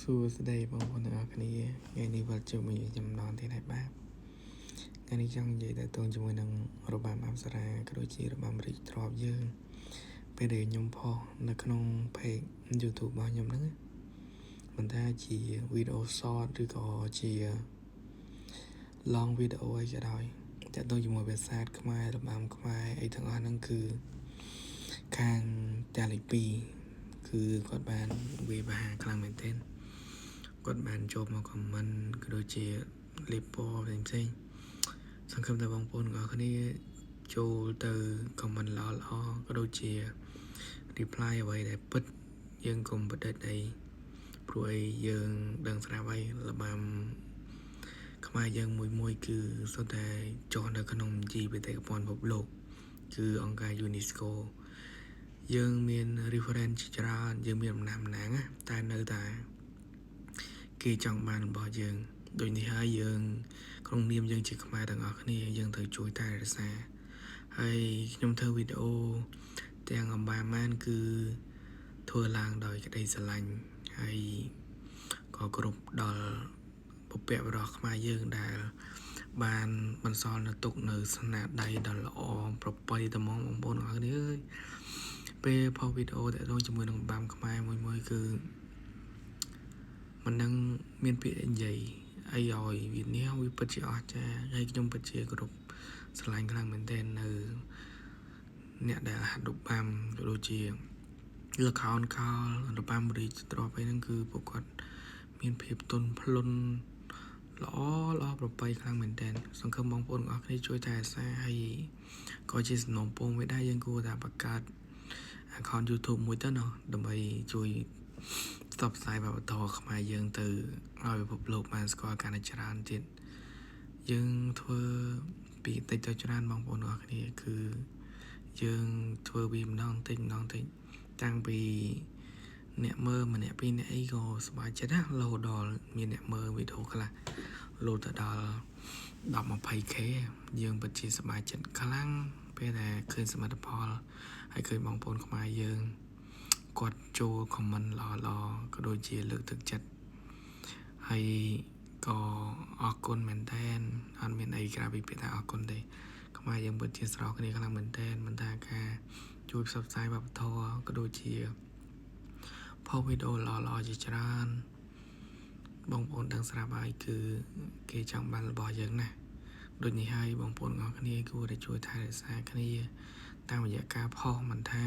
សួស្តីបងប្អូនទាំងអស់គ្នាថ្ងៃនេះវិលជួបមកខ្ញុំម្ដងទៀតហើយបាទថ្ងៃនេះចង់និយាយតើតើជាមួយនឹងរបាំអប្សរាក៏ដូចជារបាំរាជទ្រព្យយើងពេលដែលខ្ញុំផុសនៅក្នុង page YouTube របស់ខ្ញុំហ្នឹងមិនថាជាវីដេអូ short ឬក៏ជា long video អីក៏ដោយតើតើជាមួយភាសាខ្មែររបាំខ្មែរអីទាំងអស់ហ្នឹងគឺខាងតាលី2គឺគាត់បានវាបហាខ្លាំងមែនទែនគាត់បានចូលមក comment ក៏ដូចជាលេបពណ៌ផ្សេងៗសង្ឃឹមថាបងប្អូនទាំងអស់គ្នាចូលទៅ comment ល្អៗក៏ដូចជា reply អ្វីដែលពិតយើងកុំបដិទ្ធអីព្រោះអីយើងដឹងស្រាប់ហើយរបាំខ្មែរយើងមួយគឺសុទ្ធតែចុះនៅក្នុងបញ្ជីបេតិកភណ្ឌពិភពលោកគឺអង្គការ UNESCO យើងមាន reference ជាច្រើនយើងមានអំណាចអំណាងតែនៅតែគេចង់បានរបស់យើងដូចនេះហើយយើងក្នុងនាមយើងជាខ្មែរទាំងអស់គ្នាយើងត្រូវជួយថែរក្សាហើយខ្ញុំធ្វើវីដេអូទាំងអំបានបានគឺធ្វើឡើងដោយក្តីស្រឡាញ់ហើយក៏គ្រប់ដល់ពពកបរោះខ្មែរយើងដែលបានបន្សល់នៅទុកនៅស្នាដៃដ៏ល្អប្រពៃត្មងបងប្អូនទាំងអស់គ្នាអើយពេលផុសវីដេអូតាក់ទងជាមួយនឹងបាំខ្មែរមួយគឺមិននឹងមានពាក្យនិយាយអីឲ្យវានេះវាពិតជាអស្ចារ្យហើយខ្ញុំពិតជាគោរពស្រឡាញ់ខ្លាំងមែនទែននៅអ្នកដែលហាត់របាំក៏ដូចជាលខោនខោលរបាំរាជទ្រព្យហ្នឹងគឺពួកគាត់មានភាពទន់ភ្លន់ល្អប្រពៃខ្លាំងមែនទែនសង្ឃឹមបងប្អូនទាំងអស់គ្នាជួយថែរក្សាហើយក៏ជាសំណូមពរមួយដែរយើងគួរតែបង្កើត account YouTube មួយទៅណោះដើម្បីជួយផ្សព្វផ្សាយវប្បធម៌ខ្មែរយើងទៅឲ្យពិភពលោកបានស្គាល់កាន់តែច្រើនទៀតយើងធ្វើពីតិចទៅច្រើនបងប្អូនទាំងអស់គ្នាគឺយើងធ្វើវាម្ដងតិចម្ដងតិចតាំងពីអ្នកមើលម្នាក់ពីរអ្នកអីក៏សប្បាយចិត្តណាលោដល់មានអ្នកមើលវីដេអូខ្លះលោទៅដល់10-20k យើងពិតជាសប្បាយចិត្តខ្លាំងពេលដែលឃើញសមិទ្ធផលហើយឃើញបងប្អូនខ្មែរយើងគាត់ចូល comment ល្អក៏ដូចជាលើកទឹកចិត្តហើយក៏អរគុណមែនតើអត់មានអីក្រៅពីពាក្យថាអរគុណទេខ្មែរយើងពិតជាស្រោគ្នាខ្លាំងមែនតើមិនថាការជួយផ្សព្វផ្សាយវប្បធម៌ក៏ដូចជាផុសវីដេអូល្អជាច្រើនបងប្អូនដឹងស្រាប់ហើយគឺគេចង់បានរបស់យើងណាដូចនេះហើយបងប្អូនទាំងអស់គ្នាគួរតែជួយថែរក្សាគ្នាតាមរយៈការផុសមិនថា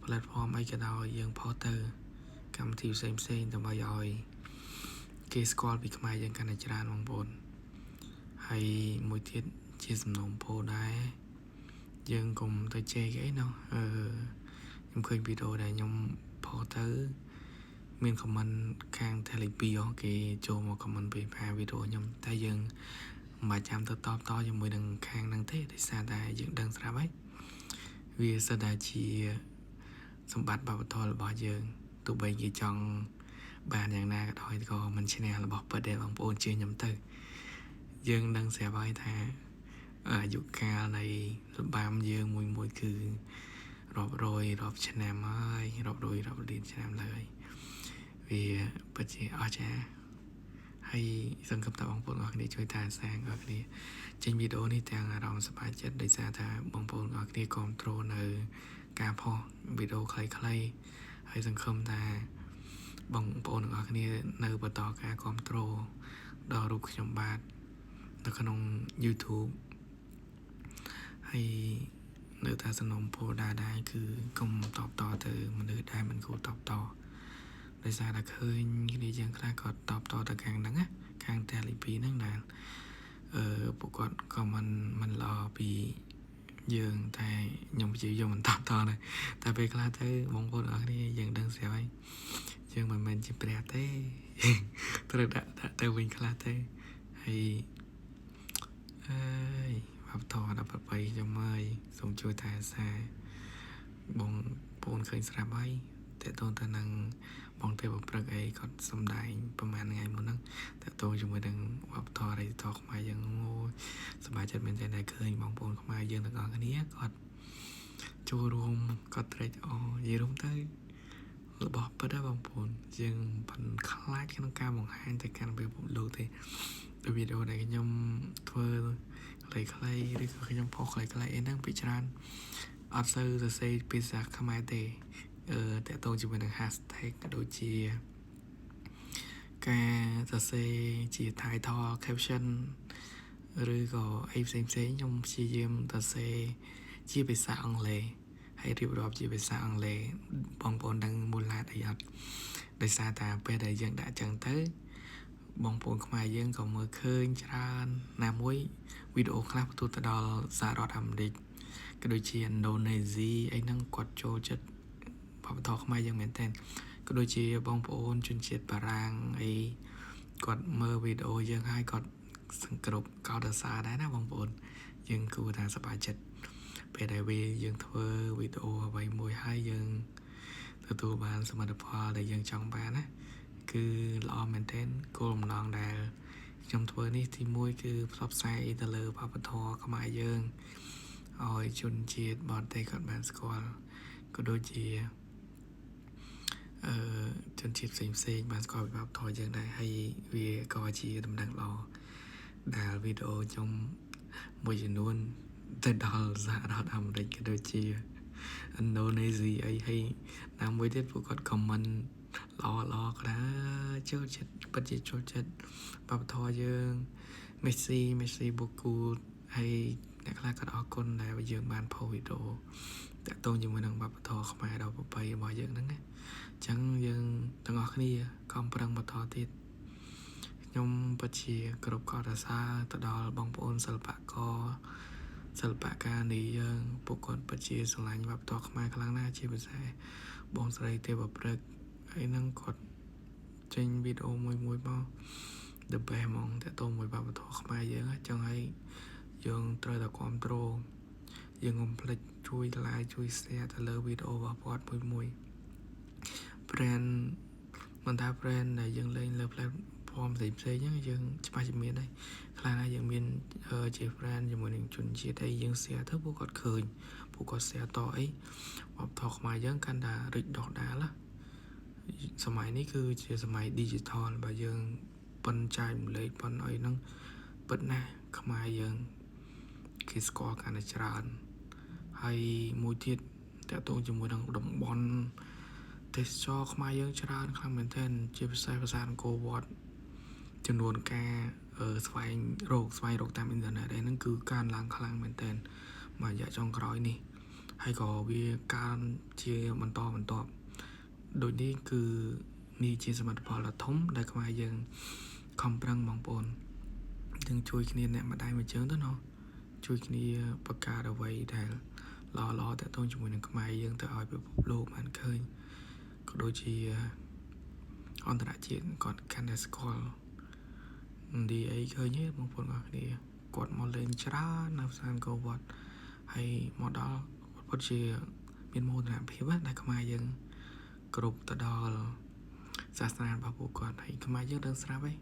platform អីក៏ដោយយើងផុសទៅកម្មវិធីផ្សេងដើម្បីឲ្យគេស្គាល់ពីខ្មែរយើងកាន់តែច្រើនបងប្អូនហើយមួយទៀតជាសំណូមពរដែរយើងកុំទៅជេរគេអីណោះខ្ញុំឃើញវីដេអូដែលខ្ញុំផុសទៅមាន comment ខាង Telegram គេចូលមក comment ពីវីដេអូខ្ញុំតែយើងមិនចាំទៅតបតជាមួយនឹងខាងហ្នឹងទេដោយសារតែយើងដឹងស្រាប់ហើយវាសិតតែជាសម្បត្តិវប្បធម៌របស់យើងទោះបីគេចង់បានយ៉ាងណាក៏ដោយក៏មិនឈ្នះរបស់ពិតដែរបងប្អូនជឿខ្ញុំទៅយើងដឹងស្រាប់ហើយថាអាយុកាលនៃរបាំយើងមួយគឺរាប់រយរាប់ឆ្នាំហើយរាប់រយរាប់លានឆ្នាំឡើយវាពិតជាអស្ចារ្យហើយសង្ឃឹមថាបងប្អូនអរគ្នាជួយថែសាងអរគ្នាចេញវីដេអូនេះទាំងអារម្មណ៍សប្បាយចិត្តដោយសារថាបងប្អូនអរគ្នាគ្រប់គ្រងនៅការផុសវីដេអូខ្លីៗហើយសង្ឃឹមថាបងប្អូនទាំងអស់គ្នានៅបន្តការគ្រប់គ្រងដល់រូបខ្ញុំបាទនៅក្នុង YouTube ហើយនៅតែសំណូមពរដែរគឺកុំតបតទៅមនុស្សដែលមិនគួរតបតដោយសារតែឃើញគ្នាយើងខ្លះក៏តបតទៅខាងហ្នឹងណាខាងតែលីពីហ្នឹងដែរពួកគាត់ក៏មិនល្អពីយើងតែខ្ញុំព្យាយាមមិនតបតដែរតែពេលខ្លះទៅបងប្អូនអរគ្នាយើងដឹងស្រាប់ហើយយើងមិនមែនជាព្រះទេត្រូវដាក់ទៅវិញខ្លះទៅហើយវប្បធម៌ដល់ប្រពៃខ្ញុំហើយសូមជួយថែរក្សាបងប្អូនឃើញស្រាប់ហើយតើតើទៅនឹងបងទេវព្រឹកអីគាត់សំដែងប្រហែលថ្ងៃមុនហ្នឹងតើតើជាមួយនឹងវប្បធម៌រីធម៌ខ្មែរយើងអូយសប្បាយចិត្តមែនទែនដែលឃើញបងប្អូនខ្មែរយើងទាំងអស់គ្នាគាត់ចូលរួមគាត់ត្រេកអរនិយាយរួមទៅ របស់ពិតណាបងប្អូនយើងមិនខ្លាចក្នុងការបង្ហាញទៅកាន់ពិភពលោកទេដោយវីដេអូដែលខ្ញុំធ្វើខ្លីៗឬក៏ខ្ញុំផុសខ្លីៗអីហ្នឹងពីច្រើនអត់សូវសរសេរភាសាខ្មែរទេតកតងជាមួយនឹង hashtag ក៏ដូចជាការសរសេរជា title caption ឬក៏អីផ្សេងខ្ញុំព្យាយាមសរសេរជាភាសាអង់គ្លេសហើយរៀបរាប់ជាភាសាអង់គ្លេសបងប្អូនដឹងមូលហេតុអីអត់ដោយសារតែពេលដែលយើងដាក់ចឹងទៅបងប្អូនខ្មែរយើងក៏មើលឃើញច្រើនណាមួយវីដេអូខ្លះផ្ទុះទៅដល់សហរដ្ឋអាមេរិកក៏ដូចជាឥណ្ឌូនេស៊ីអីហ្នឹងគាត់ចូលចិត្តវប្បធម៌ខ្មែរយើងមែនតើក៏ដូចជាបងប្អូនជនជាតិបារាំងអីគាត់មើលវីដេអូយើងហើយគាត់សង្គ្រប់កោតសរសើរដែរណាបងប្អូនយើងគួរតែសប្បាយចិត្តពេលដែលយើងធ្វើវីដេអូអ្វីមួយហើយយើងទទួលបានសមិទ្ធផលដែលយើងចង់បានណាគឺល្អមែនទែនគោលបំណងដែលខ្ញុំធ្វើនេះទី1គឺផ្សព្វផ្សាយទៅលើវប្បធម៌ខ្មែរយើងឲ្យជនជាតិបរទេសគាត់បានស្គាល់ក៏ដូចជាជនជាតិផ្សេងបានស្គាល់ពីវប្បធម៌យើងដែរហើយវាក៏ជាដំណឹងល្អដែលវីដេអូខ្ញុំមួយចំនួនទៅដល់សហរដ្ឋអាមេរិកក៏ដូចជាឥណ្ឌូនេស៊ីអីហើយណាមួយទៀតពួកគាត់ comment ល្អខ្លះចូលចិត្តពិតជាចូលចិត្តវប្បធម៌យើង Messi beaucoup ហើយអ្នកខ្លះក៏អរគុណដែលយើងបានផុសវីដេអូតាក់ទងជាមួយនឹងវប្បធម៌ខ្មែរដ៏ប្រពៃរបស់យើងហ្នឹងណាអញ្ចឹងយើងទាំងអស់គ្នាខំប្រឹងបន្តទៀតខ្ញុំពិតជាគ្រប់កោតសរសើរទៅដល់បងប្អូនសិល្បករសិល្បករនេះយើងពួកគាត់ពិតជាស្រឡាញ់វប្បធម៌ខ្មែរខ្លាំងណាស់ជាពិសេសបងស្រីទេវព្រឹកហើយនឹងគាត់ចេញវីដេអូមួយមក the best ហ្មងតើតោមួយវប្បធម៌ខ្មែរយើងអញ្ចឹងហើយយើងត្រូវតែគ្រប់គ្រងយើងកុំភ្លេចជួយ like ជួយ share ទៅលើវីដេអូរបស់គាត់មួយ brand មិនថា brand ដែលយើងលេងលើ platform ផ្សេងហ្នឹងយើងច្បាស់ជាមានដែរខ្លះណាយើងមានជា brand ជាមួយនឹងជនជាតិហើយយើង share ទៅពួកគាត់ឃើញពួកគាត់ share តអីវប្បធម៌ខ្មែរយើងកាន់តែរីកដុះដាលណាសម័យនេះគឺជាសម័យ digital បើយើងប៉ុនចាយរំលែកប៉ុនអីហ្នឹងពិតណាស់ខ្មែរយើងគេស្គាល់កាន់តែច្រើនហើយមួយទៀតតកតងជាមួយនឹងតំបន់ទេសចរខ្មែរយើងច្រើនខ្លាំងមែនទែនជាពិសេសភាសាអង្គរវត្តចំនួនការស្វែងរកតាមអ៊ីនធឺណិតហ្នឹងគឺកើនឡើងខ្លាំងមែនទែនមួយរយៈចុងក្រោយនេះហើយក៏វាកើនជាបន្តដូចនេះគឺនេះជាសមិទ្ធផលដ៏ធំដែលខ្មែរយើងខំប្រឹងបងប្អូនយើងជួយគ្នាអ្នកម្ដាយមួយជើងទៅណោះជួយគ្នាបង្កើតអ្វីដែលល្អតកតងជាមួយនឹងខ្មែរយើងទៅឲ្យពិភពលោកបានឃើញក៏ដូចជាអន្តរជាតិគាត់កាន់តែស្គាល់ឌីអីឃើញទេបងប្អូនអរគ្នាគាត់មកលេងច្រើននៅផ្សារអង្គរវត្តហើយមកដល់ពិតជាមានមោទនភាពដែលខ្មែរយើងគ្រប់ទៅដល់សាសនារបស់ពួកគាត់ហើយខ្មែរយើងដឹងស្រាប់ហើយ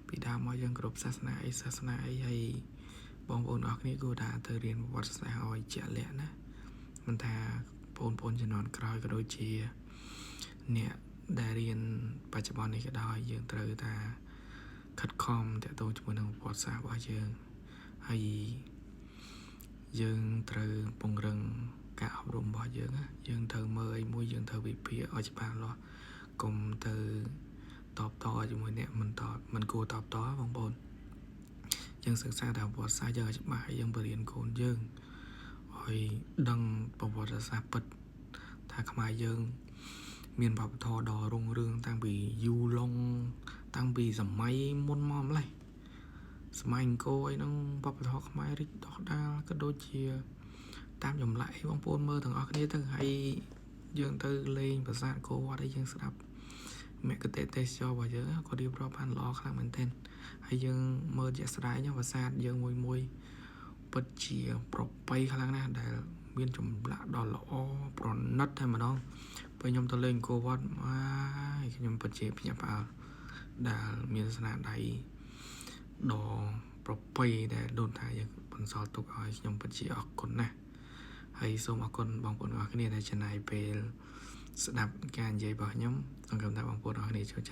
ពីដើមមកយើងគ្រប់សាសនាអីហើយបងប្អូនអរគ្នាគួរតែទៅរៀនប្រវត្តិសាស្ត្រឲ្យជាក់លាក់ណាមិនថាបងប្អូនជំនាន់ក្រោយក៏ដូចជាអ្នកដែលរៀនបច្ចុប្បន្ននេះក៏ដោយយើងត្រូវតែខិតខំតាក់ទងជាមួយនឹងប្រវត្តិសាស្ត្ររបស់យើងហើយយើងត្រូវពង្រឹងការអប់រំរបស់យើងត្រូវមើលអីមួយយើងត្រូវវិភាគឲ្យច្បាស់លាស់កុំទៅតបតជាមួយអ្នកមិនគួរតបតបងប្អូនយើងសិក្សាតាមប្រវត្តិសាស្ត្រយើងឲ្យច្បាស់ហើយយើងបរៀនកូនយើងឲ្យដឹងប្រវត្តិសាស្ត្រពិតថាខ្មែរយើងមានវប្បធម៌ដ៏រុងរឿងតាំងពីយូរលង់តាំងពីសម័យមុនមកម្លេះសម័យអង្គរអីហ្នឹងវប្បធម៌ខ្មែររីកដុះដាលក៏ដូចជាតាមចម្លាក់អីបងប្អូនមើលទាំងអស់គ្នាទៅហើយយើងទៅលេងប្រាសាទអង្គរវត្តអីយើងស្ដាប់មគ្គុទ្ទេសក៍ទេសចររបស់យើងក៏រៀបរាប់បានល្អខ្លាំងមែនទែនហើយយើងមើលជាក់ស្ដែងប្រាសាទយើងមួយពិតជាប្រពៃខ្លាំងណាស់ដែលមានចម្លាក់ដ៏ល្អប្រណិតតែម្ដងពេលខ្ញុំទៅលេងអង្គរវត្តខ្ញុំពិតជាភ្ញាក់ផ្អើលដែលមានស្នាដៃដ៏ប្រពៃដែលដូនតាយើងបន្សល់ទុកឲ្យខ្ញុំពិតជាអរគុណណាស់ហើយសូមអរគុណបងប្អូនអរគ្នាដែលចំណាយពេល ស្ដាប់ការនិយាយរបស់ខ្ញុំសង្ឃឹមថាបងប្អូនអរគ្នាចូល